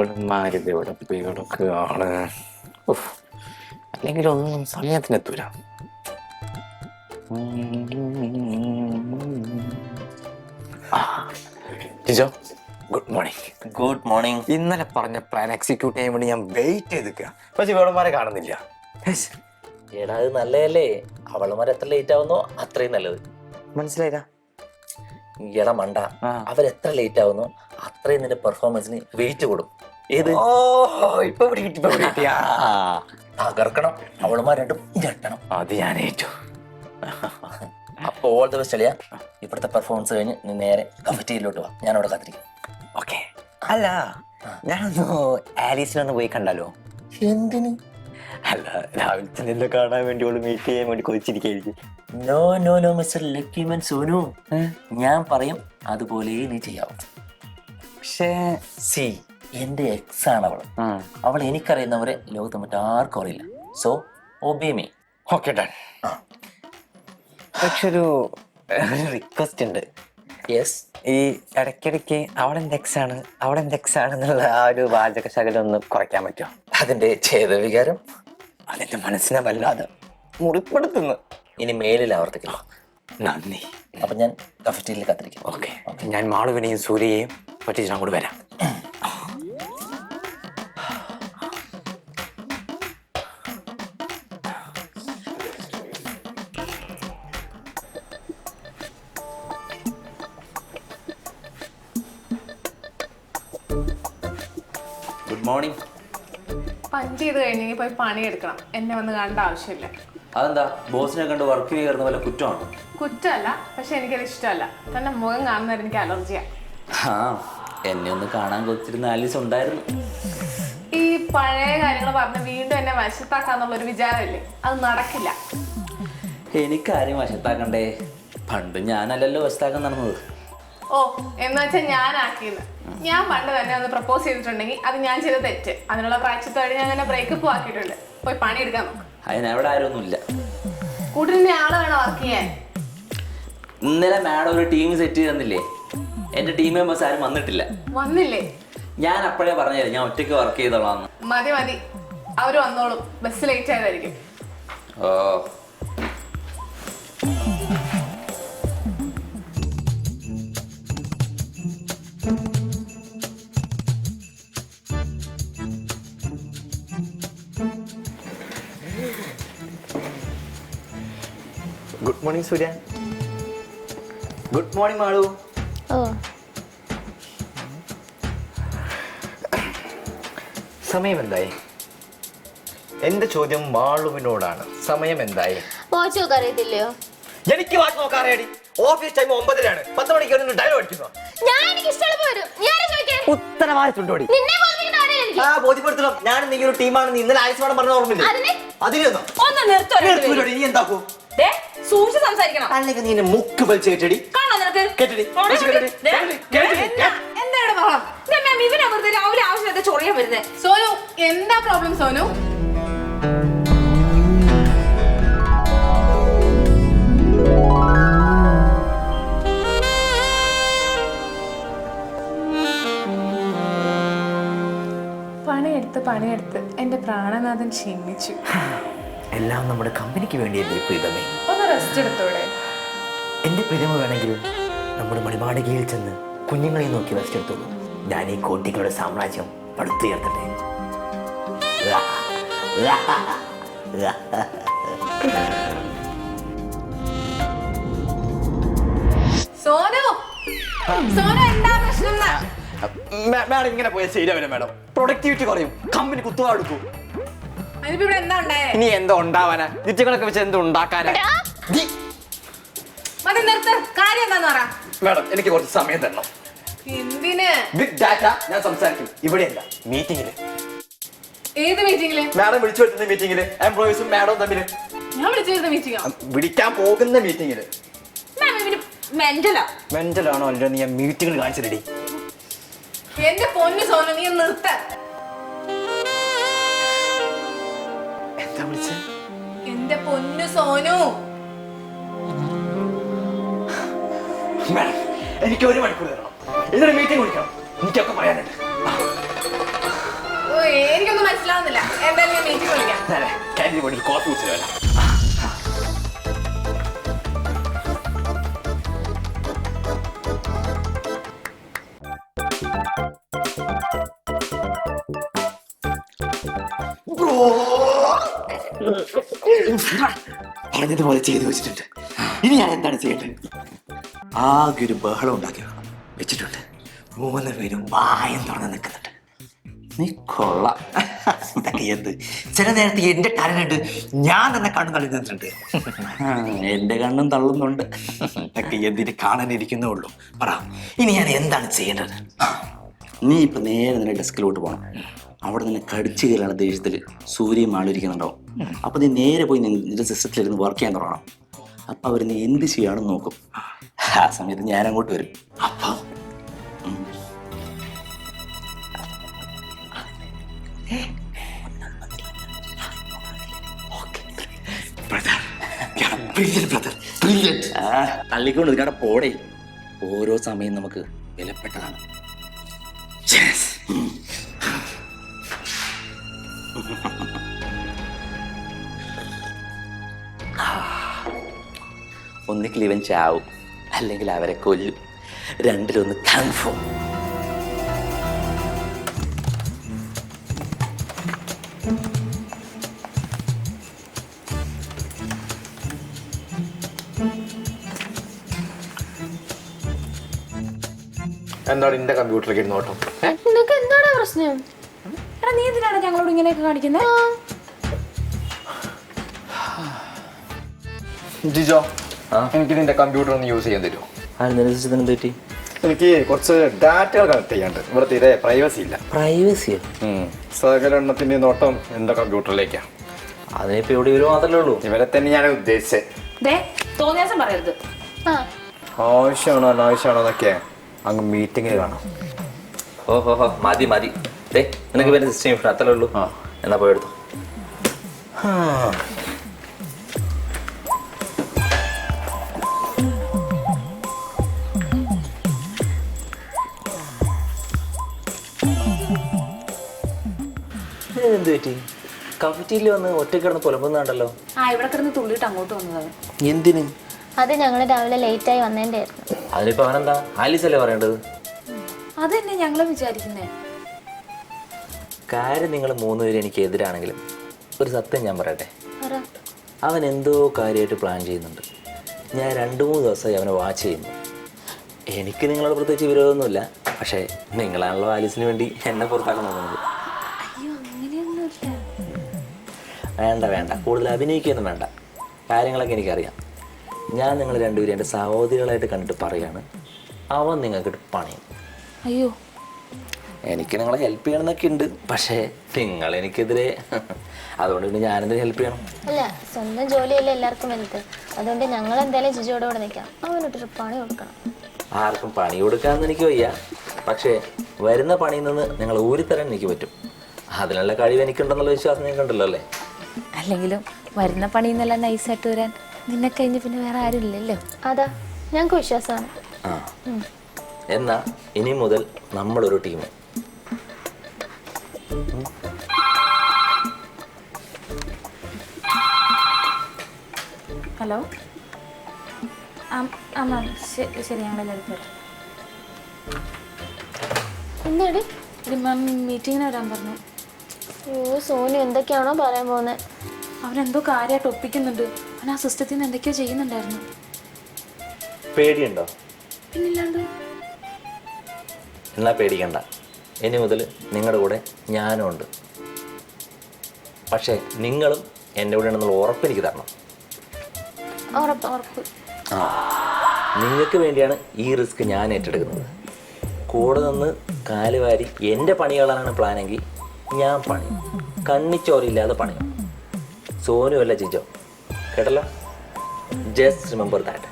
ഇവന്മാരിത് ഇവിടെ കിടക്കുകയാണ്. അല്ലെങ്കിൽ ഒന്നും സമയത്തിനെത്തൂല. Jijo, good morning. Good morning. ഇന്നലെ പറഞ്ഞ പ്ലാൻ എക്സിക്യൂട്ട് ചെയ്യാൻ വേണ്ടി ഞാൻ വെയിറ്റ് ചെയ്തിരിക്കുക. പക്ഷെ ഇവളന്മാരെ കാണുന്നില്ല. എടാ അത് നല്ലതല്ലേ, അവളുമാർ എത്ര ലേറ്റ് ആവുന്നോ അത്രയും നല്ലത്. മനസ്സിലായില്ല? എടാ മണ്ട, അവരെത്ര ലേറ്റ് ആവുന്നോ അത്രയും നിന്റെ പെർഫോമൻസിന് വെയിറ്റ് കൂടും. ഏത് ഇപ്പൊ തകർക്കണം, അവളുമാർ രണ്ടും ഞെട്ടണം. അത് ഞാൻ ഏറ്റു. അപ്പൊ ഓൾ ദ ബെസ്റ്റ് അളിയാ. ഇവിടുത്തെ പെർഫോമൻസ് കഴിഞ്ഞ് നീ നേരെ കഫറ്റീരിയയിലോട്ട് വാ, ഞാൻ അവിടെ കാത്തിരിക്കും. ഓക്കെ. അല്ല, ഞാനൊന്ന് ആലീസിലൊന്ന് പോയി കണ്ടാലോ? എന്തിന്? അല്ല, രാവിലെ തന്നെ കാണാൻ വേണ്ടി മീറ്റ് ചെയ്യാൻ വേണ്ടി കൊതിച്ചിരിക്കും. No no no mister lucky man Sonu, ഞാൻ പറയും അതുപോലെ നീ ചെയ്യാവും. പക്ഷേ സി, എന്റെ എക്സ് ആണ് അവൾ. അവൾ എനിക്കറിയുന്നവരെ ലോകത്ത് മറ്റാർക്കും അറിയില്ല. So obey me. Okay done. പക്ഷെ ഒരു റിക്വസ്റ്റ് ഉണ്ട്. യെസ്. ഈ ഇടയ്ക്കിടയ്ക്ക് അവളെന്റെ എക്സ് ആണ് അവളെന്റെ എക്സ് ആണെന്നുള്ള ആ ഒരു വാചക ശകലം ഒന്ന് കുറയ്ക്കാൻ പറ്റുമോ? അതിന്റെ ഛേദവികാരം അതെന്റെ മനസ്സിനെ വല്ലാതെ മുറിപ്പെടുത്തുന്നു. ഇനി മേലിൽ ആവർത്തിക്കില്ല. നന്ദി. അപ്പൊ ഞാൻ കഫറ്റീരിയയിൽ കാത്തിരിക്കും. ഓക്കെ. ഞാൻ മാളുവിനെയും സൂര്യയെയും പറ്റിച്ച് അങ്ങോട്ട് വരാം. Good morning. പഞ്ച് ചെയ്ത് കഴിഞ്ഞെങ്കിൽ പോയി പണിയെടുക്കണം. എന്നെ വന്ന് കാണേണ്ട ആവശ്യമില്ല. അതെന്താ, ബോസിനെ കണ്ട് വർക്കിന് കയറുന്ന പോലെ കുറ്റമാണ്? കുറ്റമല്ല, പക്ഷെ എനിക്കത് ഇഷ്ടമല്ല. തന്നെ മുഖം കാണുന്നവരെ എനിക്ക് അലർജിയാണ്. ആ, എന്നെ ഒന്ന് കാണാൻ കൊത്തിരുന്ന ആലീസ് ഉണ്ടായിരുന്നു. ഈ പഴയ കാര്യങ്ങൾ പറഞ്ഞ് വീണ്ടും എന്നെ വശത്താക്കാന്നുള്ളൊരു വിചാരമില്ലേ, അത് നടക്കില്ല. എനിക്കാരും വശത്താക്കണ്ടേ? പണ്ട് ഞാനല്ലല്ലോ വശത്താക്കാൻ നടന്നത്. ഓ, എന്ന് വെച്ചാൽ ഞാനാക്കിയെന്ന്. ഞാൻ പണ്ട് തന്നെ ഒന്ന് പ്രപ്പോസ് ചെയ്തിട്ടുണ്ടെങ്കിൽ അത് ഞാൻ ചെയ്ത തെറ്റ്. അതിനുള്ള പ്രായച്ചിത്തോടെ ഞാൻ അങ്ങനെ ബ്രേക്കപ്പ് ആക്കിയിട്ടുണ്ട്. പോയി പണിയെടുക്കാൻ നോക്കും. അതിനെവിടെ ആരൊന്നുമില്ല. കൂട്ടിന് ആള് വേണം വർക്ക് ചെയ്യാൻ. ഇന്നലെ മാഡം ഒരു ടീം സെറ്റ് ചെയ്ത് തന്നില്ലേ? എന്റെ ടീം മെമ്പേഴ്സ് ആരും വന്നിട്ടില്ല. വന്നില്ലേ? ഞാൻ അപ്പോഴേ പറഞ്ഞില്ല ഞാൻ ഒറ്റയ്ക്ക് വർക്ക് ചെയ്തോളാന്ന്. മതി മതി, അവര് വന്നോളും. ബസ് ലേറ്റ് ആയതായിരിക്കും. ഓ, good morning Surya. Good morning Malu. സമയം എന്തായി? എന്റെ ചോദ്യം മാളുവിനോടാണ്. സമയം എന്തായി? വാച്ച് നോക്കാൻ അറിയത്തില്ലയോ? എനിക്ക് വാച്ച് നോക്കാറിയാടി. ഓഫീസ് ടൈം 9-ലാണ്. 10 മണിക്ക് ഡയലോഗ് അടിക്കുന്നു. ഉത്തരവാദിത്തമുണ്ടോടി? ആ, ബോധ്യപ്പെടുത്തണം. ഞാൻ നീ ഒരു ടീമാണെന്ന് ഇന്നലെ ആയുസ് വേണം പറഞ്ഞ ഓർമ്മയില്ല. അതിലൊന്നും നീ എന്താക്കൂ? അല്ലെങ്കിൽ നീ മുക്ക് വലിച്ചേറ്റടി. സോനു, എന്താ പ്രോബ്ലം സോനു? പണിയെടുത്ത് എന്റെ പ്രാണനാഥൻ ക്ഷീണിച്ചു. എല്ലാം നമ്മുടെ കമ്പനിക്ക് വേണ്ടിയല്ലേ പ്രീതമേ? ഒന്ന് റെസ്റ്റ് എടുത്തോടെ. എന്റെ പ്രീതമ വേണമെങ്കിൽ നമ്മുടെ മണിമാളികയിൽ ചെന്ന് കുഞ്ഞുങ്ങളെ നോക്കി റെസ്റ്റ് എടുത്തോളൂ. ഞാൻ ഈ കോട്ടികളുടെ സാമ്രാജ്യം പടുത്തുയർത്തട്ടെ. സോനു, സോനു എന്താ പ്രശ്നം? മാഡം ഇങ്ങനെ പോയാൽ ശരിയാവില്ല മാഡം. പ്രൊഡക്ടിവിറ്റി കുറയും, കമ്പനി കുത്തുവാ എടുക്കും. എന്താ ഉണ്ടായേ? ഇനി എന്തോ ഉണ്ടാവാനാ? വിറ്റുകളൊക്കെ വെച്ച് എന്തോ ഉണ്ടാക്കാനാ? കാര്യം എന്താന്ന് പറ. മാഡം, എനിക്ക് കുറച്ച് സമയം തരണം. എന്തിന്? ബിഗ് ഡാറ്റ ഞാൻ സംസാരിക്കും. ഇവിടെയല്ല, മീറ്റിംഗില്. ഏത് മീറ്റിംഗില്? മാഡം വിളിച്ചു വരുത്തുന്ന മീറ്റിംഗില്. എംപ്ലോയീസും മാഡവും തമ്മില്. ഞാൻ വിളിച്ചു വരുന്ന മീറ്റിംഗോ? വിളിക്കാൻ പോകുന്ന മീറ്റിംഗില്. മെന്റലാണോ അല്ലോ നീ മീറ്റിംഗിൽ കാണിച്ചിരടി? എന്റെ പൊന്നു സോനു, നീ നിർത്ത. എന്താ വിളിച്ച? എന്റെ പൊന്നു സോനു. എനിക്ക് 1 മണിക്കൂർ തരണം. ഇതൊരു മീറ്റിംഗ് വിളിക്കണം. എനിക്കൊക്കെ പറയാനുണ്ട്. എനിക്കൊന്നും മനസ്സിലാവുന്നില്ല. എന്തായാലും ഞാൻ മീറ്റിംഗ് വിളിക്കാം. ക്യാൻറ്റീനിൽ പോയിട്ട് കോഫി കുടിച്ചില്ല. പറഞ്ഞതുപോലെ ചെയ്തു വെച്ചിട്ടുണ്ട്. ഇനി ഞാൻ എന്താണ് ചെയ്യേണ്ടത്? ആകെ ഒരു ബഹളം ഉണ്ടാക്കി വെച്ചിട്ടുണ്ട്. 3 പേരും വായം തുറന്ന് നിൽക്കുന്നുണ്ട്. നീ കൊള്ളാം. ഇതൊക്കെ എന്ത്? ചില നേരത്തെ എന്റെ ടാലന്റ് ഞാൻ തന്നെ കണ്ണു തള്ളി നിന്നിട്ടുണ്ട്. എന്റെ കണ്ണും തള്ളുന്നുണ്ട്. ഇതൊക്കെ എന്തിന് കാണാനിരിക്കുന്നേ ഉള്ളൂ. പറ, ഇനി ഞാൻ എന്താണ് ചെയ്യേണ്ടത്? നീ ഇപ്പൊ നേരെ നിന്റെ ഡെസ്കിലോട്ട് പോകണം. അവിടെ നിന്ന് കടിച്ചു കയറാണ് ദേഷ്യത്തിൽ സൂര്യയും ആളിരിക്കുന്നുണ്ടാവും. അപ്പൊ നീ നേരെ പോയി നിന്റെ സിസ്റ്റത്തിലിരുന്ന് വർക്ക് ചെയ്യാൻ തുടങ്ങണം. അപ്പൊ അവർ നീ എന്ത് ചെയ്യാണെന്ന് നോക്കും. ആ സമയത്ത് ഞാൻ അങ്ങോട്ട് വരും. അപ്പൊ തള്ളിക്കൊണ്ട് ഇതിനവിടെ പോടേ. ഓരോ സമയം നമുക്ക് വിലപ്പെട്ടതാണ്. ഒന്നിക്കിൽ ഇവൻ ചാവും, അല്ലെങ്കിൽ അവരെ കൊല്ലും. രണ്ടിലൊന്ന് കൺഫേം. എന്താണ് എന്റെ കമ്പ്യൂട്ടറിലേക്ക് നോട്ടം? നിനക്ക് എന്താണ് പ്രശ്നം? എടാ നീ എന്തിനാണ് ഞങ്ങളോട് ഇങ്ങനെയൊക്കെ കാണിക്കുന്നത്? ജിജോ, എനിക്ക് നിന്റെ കമ്പ്യൂട്ടർ ഒന്ന് യൂസ് ചെയ്യാൻ തരുമോ? അതിനനുസരിച്ച് പറ്റി എനിക്ക് കുറച്ച് ഡാറ്റകൾ കണക്ട് ചെയ്യാണ്ട്. ഇവിടെ തീരെ പ്രൈവസി ഇല്ല. പ്രൈവസിയോ? സകല എണ്ണത്തിന്റെ നോട്ടം എന്റെ കമ്പ്യൂട്ടറിലേക്കാ. അതിനിപ്പോ എവിടെ വരുമോ മാത്രമേ ഉള്ളൂ. ഇവരെ തന്നെ ഞാൻ ഉദ്ദേശിച്ചത്. തോന്നിയാസം പറയരുത്. ആവശ്യമാണോ അനാവശ്യമാണോ എന്നൊക്കെ അങ്ങ് മീറ്റിംഗിൽ കാണാം. ഓഹോ മതി മതി. നിനക്ക് പിന്നെ സിസ്റ്റം ഇഷ്ടം അത്രേ ഉള്ളൂ. എന്നാ പോയെടുത്തു. എന്ത് പറ്റി? കഫറ്റീരിയൽ വന്ന് ഒറ്റക്കിടന്ന് പുലമ്പുന്നുണ്ടല്ലോ. ഇവിടെ കിടന്ന് തുള്ളിയിട്ട് അങ്ങോട്ട് വന്നതാണ്. എന്തിന്? അത് ഞങ്ങൾ രാവിലെ ലേറ്റായി വന്നതിൻ്റെ ആയിരുന്നു. അതിനിപ്പോ അവനെന്താ? ആലീസ് അല്ലേ പറയേണ്ടത്? അതന്നെ ഞങ്ങളും വിചാരിക്കുന്നേ. കാര്യം നിങ്ങൾ 3 പേരും എനിക്ക് എതിരാണെങ്കിലും ഒരു സത്യം ഞാൻ പറയട്ടെ. അവൻ എന്തോ കാര്യമായിട്ട് പ്ലാൻ ചെയ്യുന്നുണ്ട്. ഞാൻ 2-3 ദിവസമായി അവനെ വാച്ച് ചെയ്യുന്നു. എനിക്ക് നിങ്ങളോട് പ്രത്യേകിച്ച് വിരോധമൊന്നുമില്ല. പക്ഷേ നിങ്ങളാണല്ലോ ആലീസിന് വേണ്ടി എന്നെ പുറത്താക്കാൻ നോക്കുന്നത്. വേണ്ട വേണ്ട, കൂടുതൽ അഭിനയിക്കൊന്നും വേണ്ട. കാര്യങ്ങളൊക്കെ എനിക്കറിയാം. ഞാൻ നിങ്ങൾ 2 പേരും എൻ്റെ സഹോദരികളായിട്ട് കണ്ടിട്ട് പറയാണ്, അവൻ നിങ്ങൾക്ക് പണിയും. അയ്യോ, എനിക്ക് നിങ്ങളെ ഹെൽപ്പ് ചെയ്യണമെന്നൊക്കെ ഉണ്ട്. പക്ഷേ നിങ്ങൾ എനിക്കെതിരെ. അതുകൊണ്ട് പിന്നെ ഞാനെന്തിനും ഹെൽപ്പ് ചെയ്യണം? അല്ല, സ്വന്തം ജോലിയല്ലേ എല്ലാവർക്കും വലുത്. അതുകൊണ്ട് ഞങ്ങൾ എന്തായാലും ജിജോടെ കൂടെ നിൽക്കാം. അവനൊട്ടൊരു പണി കൊടുക്കണം. ആർക്കും പണി കൊടുക്കാമെന്ന് എനിക്ക് വയ്യ. പക്ഷേ വരുന്ന പണിയിൽ നിന്ന് നിങ്ങൾ ഊരിത്തരാൻ എനിക്ക് പറ്റും. അതിനുള്ള കഴിവ് എനിക്കുണ്ടെന്നുള്ള വിശ്വാസം നിങ്ങൾക്കുണ്ടല്ലോ അല്ലേ? അല്ലെങ്കിലും വരുന്ന പണിയിൽ നിന്നെല്ലാം നൈസായിട്ട് വരാൻ നിന്നെ കഴിഞ്ഞ് പിന്നെ വേറെ ആരും ഇല്ലല്ലോ. അതാ ഞങ്ങൾക്ക് വിശ്വാസമാണ്. ആ, എന്നാ ഇനി മുതൽ നമ്മളൊരു ടീം. ഹലോ, മാം ശരി, ഞങ്ങളെല്ലാവരും പോയിട്ട്. എന്താടി? മാം മീറ്റിങ്ങിന് വരാൻ പറഞ്ഞു. ഓ, സോനു എന്തൊക്കെയാണോ പറയാൻ പോകുന്നത്? അവനെന്തോ കാര്യമായിട്ട് ഒപ്പിക്കുന്നുണ്ട്. അവൻ ആ സിസ്റ്റത്തിൽ നിന്ന് എന്തൊക്കെയോ ചെയ്യുന്നുണ്ടായിരുന്നു. പേടിയുണ്ടോ? പിന്നില്ലാണ്ട്. എന്നാ പേടിക്കണ്ട. ഇനി മുതൽ നിങ്ങളുടെ കൂടെ ഞാനും ഉണ്ട്. പക്ഷേ നിങ്ങളും എൻ്റെ കൂടെ ഉണ്ടെന്നുള്ള ഉറപ്പ് എനിക്ക് തരണം. ഉറപ്പ്. ആ, നിങ്ങൾക്ക് വേണ്ടിയാണ് ഈ റിസ്ക് ഞാൻ ഏറ്റെടുക്കുന്നത്. കൂടെ നിന്ന് കാലുവാരി എൻ്റെ പണി കളാനാണ് പ്ലാനെങ്കിൽ ഞാൻ പണി കണ്ണിച്ചോരില്ലാതെ പണിയും. സോനു അല്ല ജിജോ, കേട്ടല്ലോ? Just remember that.